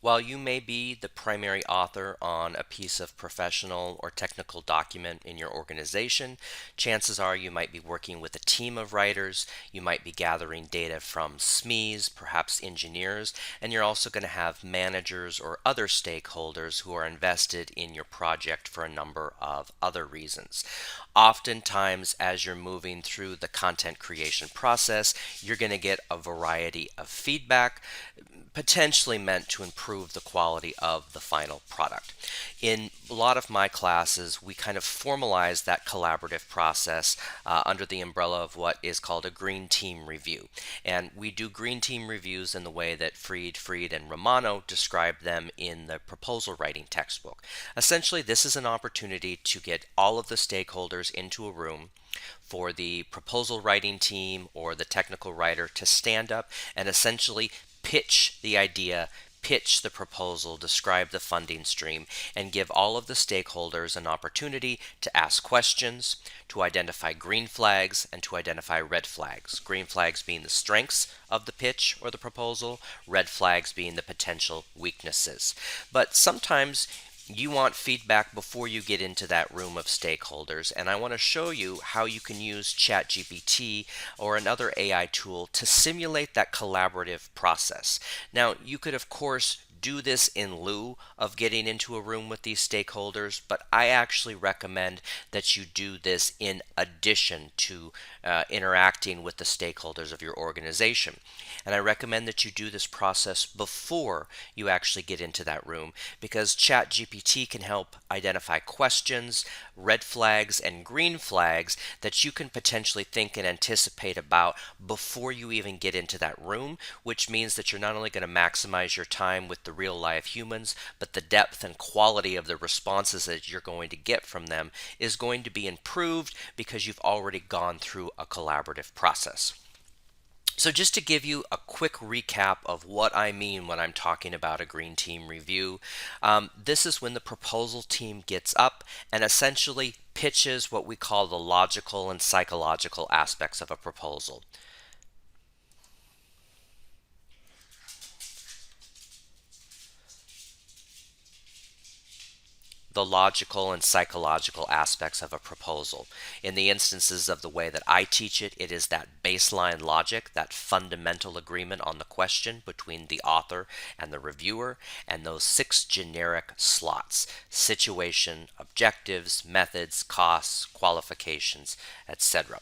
While you may be the primary author on a piece of professional or technical document in your organization, chances are you might be working with a team of writers, you might be gathering data from SMEs, perhaps engineers, and you're also going to have managers or other stakeholders who are invested in your project for a number of other reasons. Oftentimes, as you're moving through the content creation process, you're going to get a variety of feedback, potentially meant to improve the quality of the final product. In a lot of my classes, we kind of formalize that collaborative process under the umbrella of what is called a green team review. And we do green team reviews in the way that Fried, and Romano described them in the proposal writing textbook. Essentially, this is an opportunity to get all of the stakeholders into a room for the proposal writing team or the technical writer to stand up and essentially pitch the idea, pitch the proposal, describe the funding stream, and give all of the stakeholders an opportunity to ask questions, to identify green flags, and to identify red flags. Green flags being the strengths of the pitch or the proposal, red flags being the potential weaknesses. But sometimes you want feedback before you get into that room of stakeholders, and I want to show you how you can use ChatGPT or another AI tool to simulate that collaborative process. Now, you could, of course, do this in lieu of getting into a room with these stakeholders, but I actually recommend that you do this in addition to interacting with the stakeholders of your organization. And I recommend that you do this process before you actually get into that room, because ChatGPT can help identify questions, red flags, and green flags that you can potentially think and anticipate about before you even get into that room, which means that you're not only going to maximize your time with the real live humans, but the depth and quality of the responses that you're going to get from them is going to be improved because you've already gone through a collaborative process. So just to give you a quick recap of what I mean when I'm talking about a green team review, this is when the proposal team gets up and essentially pitches what we call the logical and psychological aspects of a proposal. The logical and psychological aspects of a proposal. In the instances of the way that I teach it, it is that baseline logic, that fundamental agreement on the question between the author and the reviewer, and those 6 generic slots: situation, objectives, methods, costs, qualifications, etc.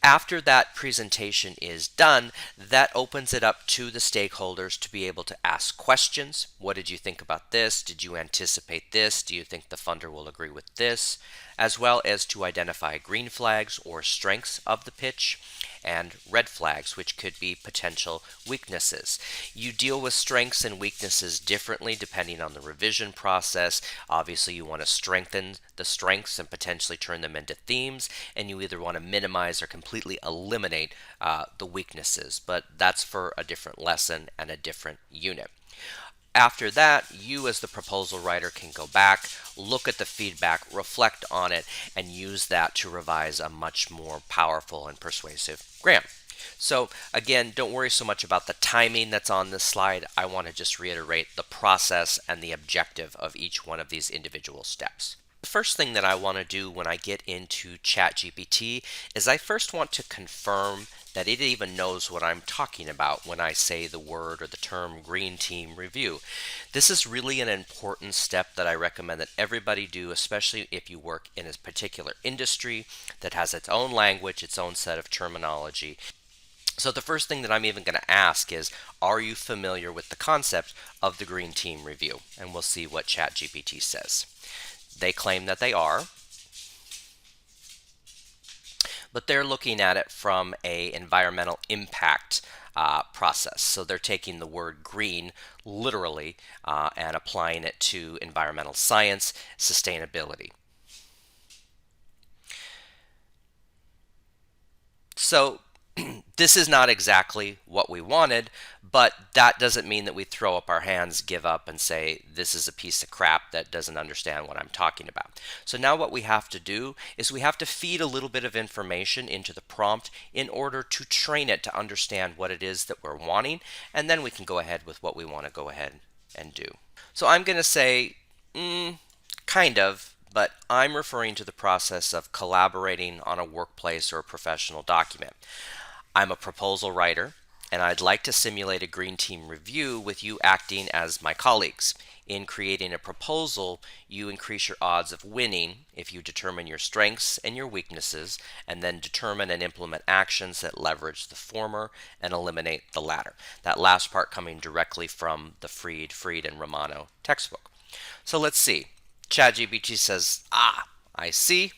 After that presentation is done, that opens it up to the stakeholders to be able to ask questions. What did you think about this? Did you anticipate this? Do you think the funder will agree with this? As well as to identify green flags or strengths of the pitch, and red flags, which could be potential weaknesses. You deal with strengths and weaknesses differently depending on the revision process. Obviously, you want to strengthen the strengths and potentially turn them into themes, and you either want to minimize or completely eliminate the weaknesses, but that's for a different lesson and a different unit. After that, you as the proposal writer can go back, look at the feedback, reflect on it, and use that to revise a much more powerful and persuasive grant. So again, don't worry so much about the timing that's on this slide. I want to just reiterate the process and the objective of each one of these individual steps. The first thing that I want to do when I get into ChatGPT is I first want to confirm that it even knows what I'm talking about when I say the word or the term green team review. This is really an important step that I recommend that everybody do, especially if you work in a particular industry that has its own language, its own set of terminology. So the first thing that I'm even going to ask is, are you familiar with the concept of the green team review? And we'll see what ChatGPT says. They claim that they are, but they're looking at it from a environmental impact process. So they're taking the word green literally and applying it to environmental science, sustainability. So this is not exactly what we wanted, but that doesn't mean that we throw up our hands, give up, and say, this is a piece of crap that doesn't understand what I'm talking about. So now what we have to do is we have to feed a little bit of information into the prompt in order to train it to understand what it is that we're wanting, and then we can go ahead with what we want to go ahead and do. So I'm going to say, kind of, but I'm referring to the process of collaborating on a workplace or a professional document. I'm a proposal writer, and I'd like to simulate a green team review with you acting as my colleagues. In creating a proposal, you increase your odds of winning if you determine your strengths and your weaknesses, and then determine and implement actions that leverage the former and eliminate the latter. That last part coming directly from the Fried, and Romano textbook. So let's see. ChatGPT says, I see.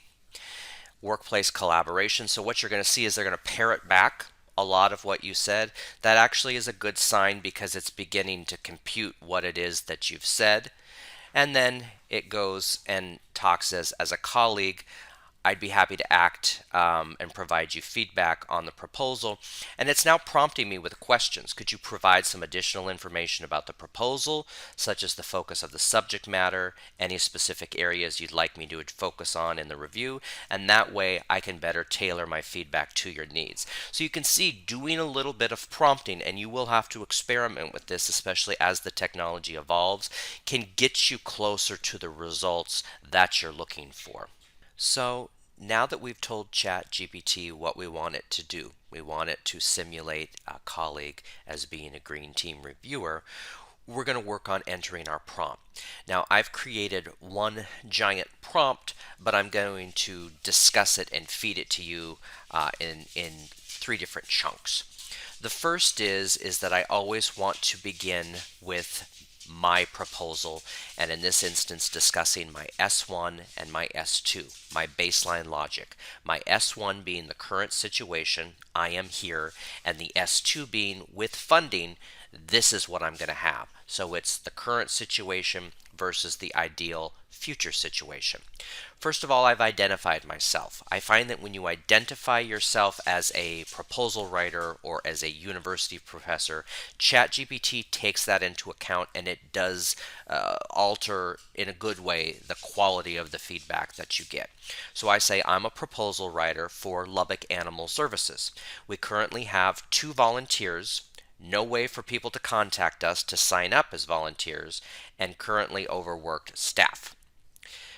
Workplace collaboration. So what you're going to see is they're going to parrot back a lot of what you said. That actually is a good sign because it's beginning to compute what it is that you've said. And then it goes and talks as a colleague. I'd be happy to act and provide you feedback on the proposal. And it's now prompting me with questions. Could you provide some additional information about the proposal, such as the focus of the subject matter, any specific areas you'd like me to focus on in the review? And that way I can better tailor my feedback to your needs. So you can see doing a little bit of prompting, and you will have to experiment with this, especially as the technology evolves, can get you closer to the results that you're looking for. So now that we've told ChatGPT what we want it to do, we want it to simulate a colleague as being a green team reviewer, we're going to work on entering our prompt. Now, I've created one giant prompt, but I'm going to discuss it and feed it to you in three different chunks. The first is that I always want to begin with my proposal, and in this instance discussing my S1 and my S2, my baseline logic. My S1 being the current situation, I am here, and the S2 being with funding, this is what I'm going to have. So it's the current situation versus the ideal future situation. First of all, I've identified myself. I find that when you identify yourself as a proposal writer or as a university professor, ChatGPT takes that into account, and it does alter in a good way the quality of the feedback that you get. So I say I'm a proposal writer for Lubbock Animal Services. We currently have 2 volunteers, no way for people to contact us to sign up as volunteers, and currently overworked staff.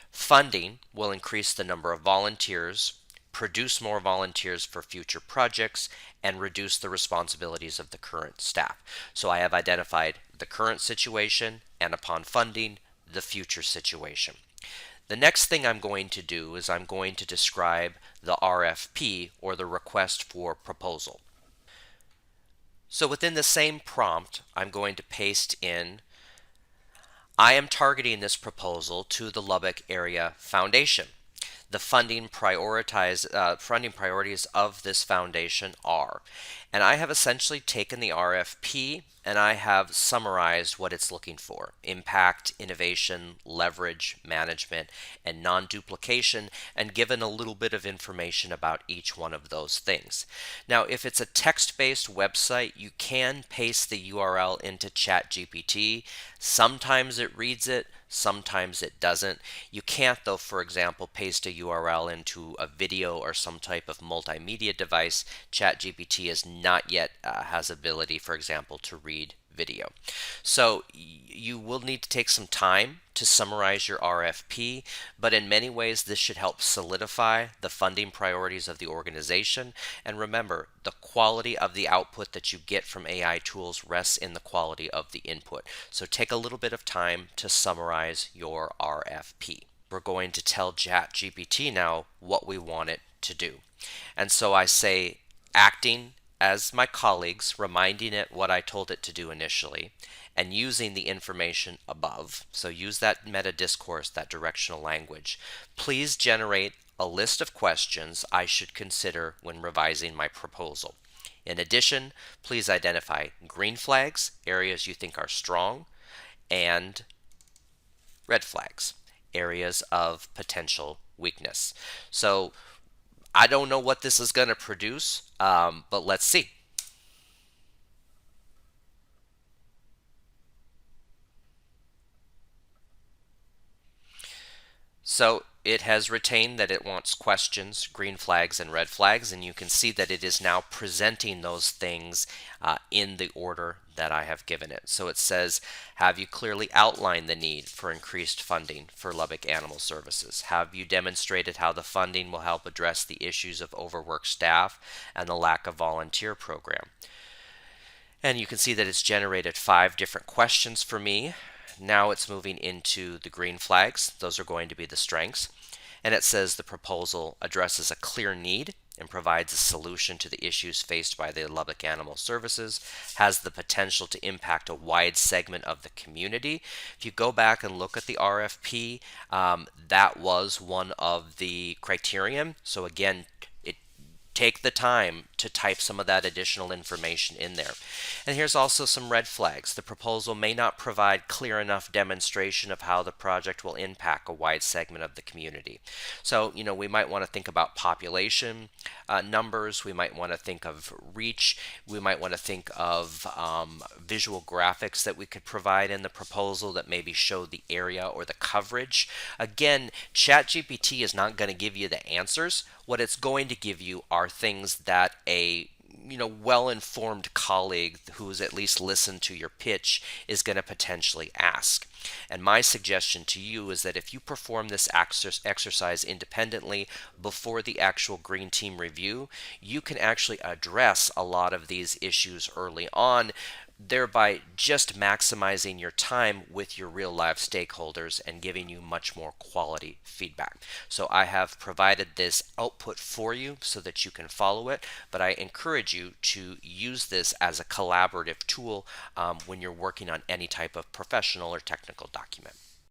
Funding will increase the number of volunteers, produce more volunteers for future projects, and reduce the responsibilities of the current staff. So I have identified the current situation and, upon funding, the future situation. The next thing I'm going to do is I'm going to describe the RFP, or the request for proposal. So within the same prompt, I'm going to paste in, I am targeting this proposal to the Lubbock Area Foundation. The funding priorities of this foundation are, and I have essentially taken the RFP and I have summarized what it's looking for: impact, innovation, leverage, management, and non-duplication, and given a little bit of information about each one of those things. Now, if it's a text-based website, you can paste the URL into ChatGPT. Sometimes it reads it, sometimes it doesn't. You can't, though, for example, paste a URL into a video or some type of multimedia device. ChatGPT is not yet has ability, for example, to read video. So you will need to take some time to summarize your RFP, but in many ways this should help solidify the funding priorities of the organization. And remember, the quality of the output that you get from AI tools rests in the quality of the input. So take a little bit of time to summarize your RFP. We're going to tell ChatGPT now what we want it to do. And so I say, acting as my colleagues, reminding it what I told it to do initially, and using the information above. So use that meta discourse, that directional language. Please generate a list of questions I should consider when revising my proposal. In addition, please identify green flags, areas you think are strong, and red flags, areas of potential weakness. So I don't know what this is going to produce, but let's see. So it has retained that it wants questions, green flags, and red flags, and you can see that it is now presenting those things in the order that I have given it. So it says, have you clearly outlined the need for increased funding for Lubbock Animal Services? Have you demonstrated how the funding will help address the issues of overworked staff and the lack of volunteer program? And you can see that it's generated 5 different questions for me. Now it's moving into the green flags. Those are going to be the strengths. And it says the proposal addresses a clear need and provides a solution to the issues faced by the Lubbock Animal Services, has the potential to impact a wide segment of the community. If you go back and look at the RFP, that was one of the criterion. So again, take the time to type some of that additional information in there. And here's also some red flags. The proposal may not provide clear enough demonstration of how the project will impact a wide segment of the community. So, we might want to think about population numbers. We might want to think of reach. We might want to think of visual graphics that we could provide in the proposal that maybe show the area or the coverage. Again, ChatGPT is not going to give you the answers. What it's going to give you are things that a well-informed colleague who's at least listened to your pitch is going to potentially ask. And my suggestion to you is that if you perform this exercise independently before the actual green team review, you can actually address a lot of these issues early on, thereby just maximizing your time with your real life stakeholders and giving you much more quality feedback. So I have provided this output for you so that you can follow it, but I encourage you to use this as a collaborative tool when you're working on any type of professional or technical document.